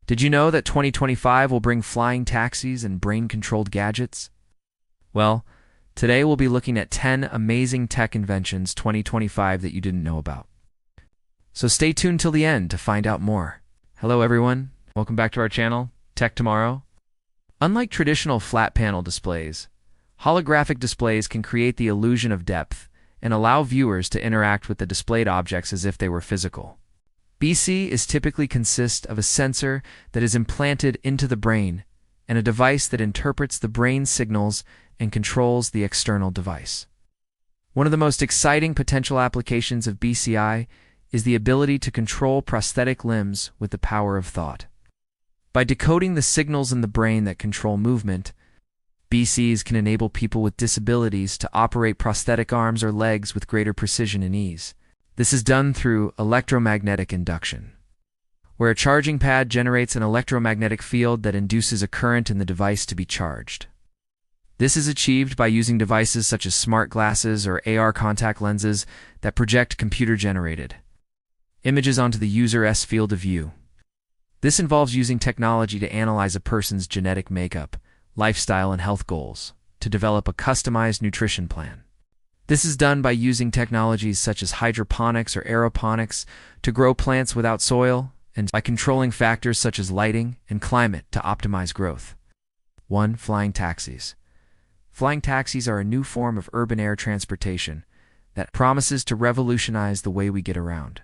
Did you know that 2025 will bring flying taxis and brain-controlled gadgets? Well, today we'll be looking at 10 amazing tech inventions 2025 that you didn't know about. So stay tuned till the end to find out more. Hello everyone, welcome back to our channel, Tech Tomorrow. Unlike traditional flat panel displays, holographic displays can create the illusion of depth and allow viewers to interact with the displayed objects as if they were physical. BC is typically consist of a sensor that is implanted into the brain and a device that interprets the brain signals and controls the external device. One of the most exciting potential applications of BCI is the ability to control prosthetic limbs with the power of thought. By decoding the signals in the brain that control movement, BCs can enable people with disabilities to operate prosthetic arms or legs with greater precision and ease. This is done through electromagnetic induction, where a charging pad generates an electromagnetic field that induces a current in the device to be charged. This is achieved by using devices such as smart glasses or AR contact lenses that project computer-generated images onto the user's field of view. This involves using technology to analyze a person's genetic makeup, lifestyle, and health goals to develop a customized nutrition plan. This is done by using technologies such as hydroponics or aeroponics to grow plants without soil and by controlling factors such as lighting and climate to optimize growth. 1. Flying taxis. Flying taxis are a new form of urban air transportation that promises to revolutionize the way we get around.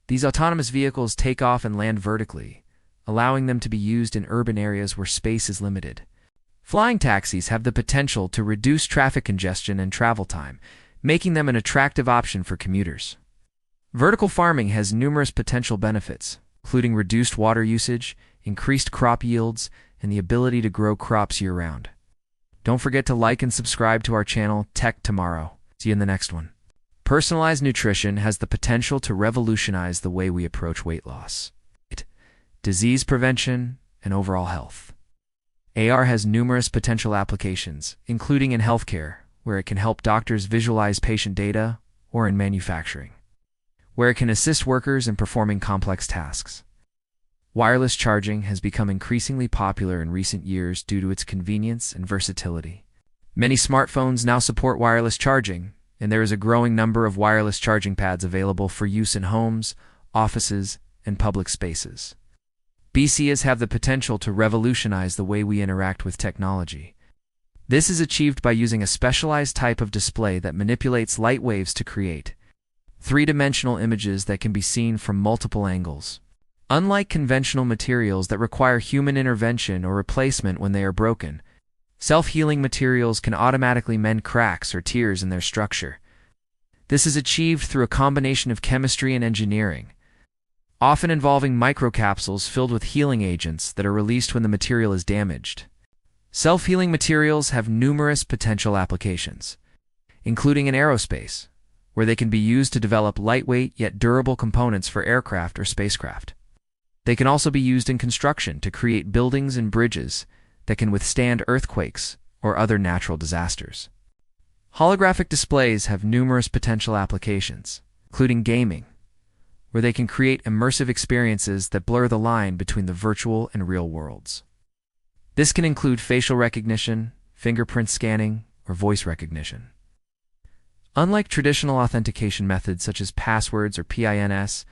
These autonomous vehicles take off and land vertically, allowing them to be used in urban areas where space is limited. Flying taxis have the potential to reduce traffic congestion and travel time, making them an attractive option for commuters. Vertical farming has numerous potential benefits, including reduced water usage, increased crop yields, and the ability to grow crops year-round. Don't forget to like and subscribe to our channel, Tech Tomorrow. See you in the next one. Personalized nutrition has the potential to revolutionize the way we approach weight loss, disease prevention, and overall health. AR has numerous potential applications, including in healthcare, where it can help doctors visualize patient data, or in manufacturing, where it can assist workers in performing complex tasks. Wireless charging has become increasingly popular in recent years due to its convenience and versatility. Many smartphones now support wireless charging, and there is a growing number of wireless charging pads available for use in homes, offices, and public spaces. BCs have the potential to revolutionize the way we interact with technology. This is achieved by using a specialized type of display that manipulates light waves to create three-dimensional images that can be seen from multiple angles. Unlike conventional materials that require human intervention or replacement when they are broken, self-healing materials can automatically mend cracks or tears in their structure. This is achieved through a combination of chemistry and engineering, often involving microcapsules filled with healing agents that are released when the material is damaged. Self-healing materials have numerous potential applications, including in aerospace, where they can be used to develop lightweight yet durable components for aircraft or spacecraft. They can also be used in construction to create buildings and bridges that can withstand earthquakes or other natural disasters. Holographic displays have numerous potential applications, including gaming, where they can create immersive experiences that blur the line between the virtual and real worlds. This can include facial recognition, fingerprint scanning, or voice recognition. Unlike traditional authentication methods such as passwords or PINs,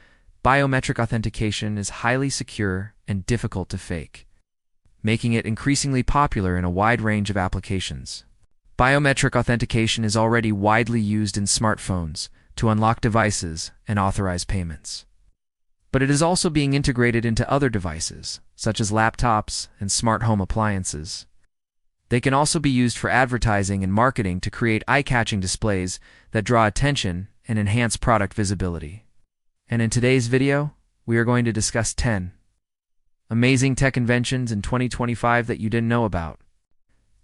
biometric authentication is highly secure and difficult to fake, making it increasingly popular in a wide range of applications. Biometric authentication is already widely used in smartphones to unlock devices and authorize payments. But it is also being integrated into other devices, such as laptops and smart home appliances. They can also be used for advertising and marketing to create eye-catching displays that draw attention and enhance product visibility. And in today's video, we are going to discuss 10 amazing tech inventions in 2025 that you didn't know about.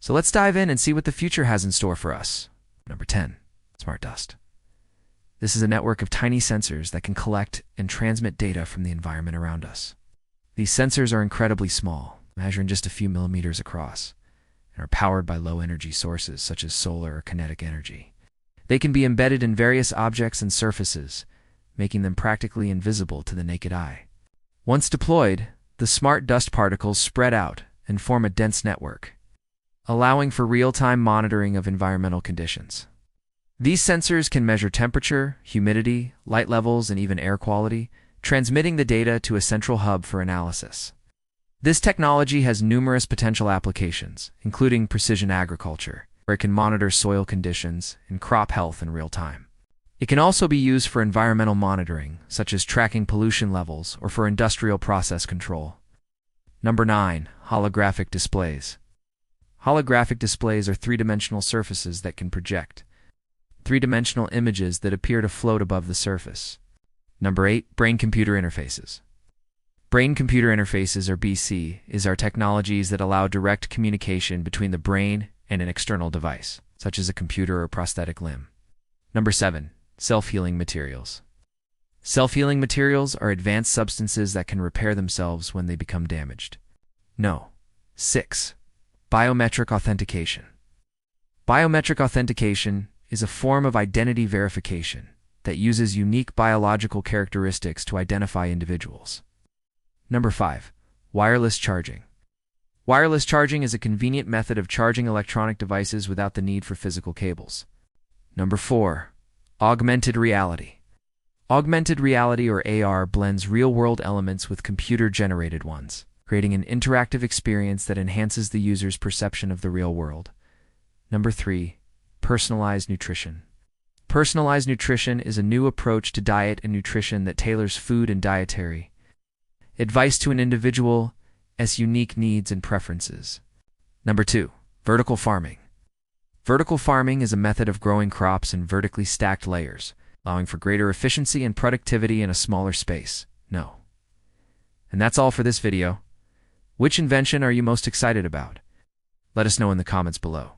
So let's dive in and see what the future has in store for us. Number 10, smart dust. This is a network of tiny sensors that can collect and transmit data from the environment around us. These sensors are incredibly small, measuring just a few millimeters across, and are powered by low-energy sources such as solar or kinetic energy. They can be embedded in various objects and surfaces, making them practically invisible to the naked eye. Once deployed, the smart dust particles spread out and form a dense network, allowing for real-time monitoring of environmental conditions. These sensors can measure temperature, humidity, light levels, and even air quality, transmitting the data to a central hub for analysis. This technology has numerous potential applications, including precision agriculture, where it can monitor soil conditions and crop health in real time. It can also be used for environmental monitoring, such as tracking pollution levels or for industrial process control. Number 9. Holographic displays. Holographic displays are three-dimensional surfaces that can project three-dimensional images that appear to float above the surface. Number 8. Brain-computer interfaces. Brain-computer interfaces, or BC, are technologies that allow direct communication between the brain and an external device, such as a computer or prosthetic limb. Number 7. Self-healing materials. Self-healing materials are advanced substances that can repair themselves when they become damaged. 6. Biometric authentication. Biometric authentication is a form of identity verification that uses unique biological characteristics to identify individuals. Number 5. Wireless charging. Wireless charging is a convenient method of charging electronic devices without the need for physical cables. Number 4. Augmented reality. Augmented reality, or AR, blends real-world elements with computer-generated ones, creating an interactive experience that enhances the user's perception of the real world. Number 3. Personalized nutrition. Personalized nutrition is a new approach to diet and nutrition that tailors food and dietary advice to an individual's unique needs and preferences. Number 2. Vertical farming. Vertical farming is a method of growing crops in vertically stacked layers, allowing for greater efficiency and productivity in a smaller space. And that's all for this video. Which invention are you most excited about? Let us know in the comments below.